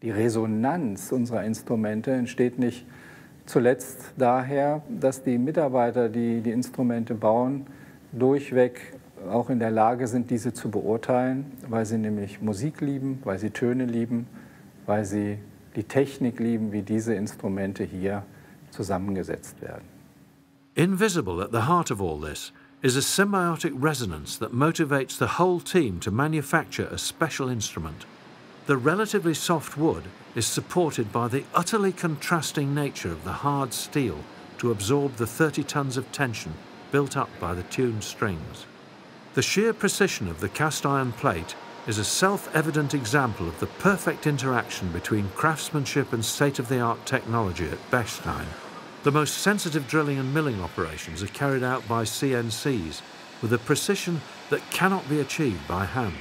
Die Resonanz unserer Instrumente entsteht nicht zuletzt daher, dass die Mitarbeiter, die die Instrumente bauen, durchweg auch in der Lage sind, diese zu beurteilen, weil sie nämlich Musik lieben, weil sie Töne lieben, weil sie die Technik lieben, wie diese Instrumente hier zusammengesetzt werden. Invisible at the heart of all this is a symbiotic resonance that motivates the whole team to manufacture a special instrument. The relatively soft wood is supported by the utterly contrasting nature of the hard steel to absorb the 30 tons of tension built up by the tuned strings. The sheer precision of the cast iron plate is a self-evident example of the perfect interaction between craftsmanship and state-of-the-art technology at Bechstein. The most sensitive drilling and milling operations are carried out by CNCs with a precision that cannot be achieved by hand.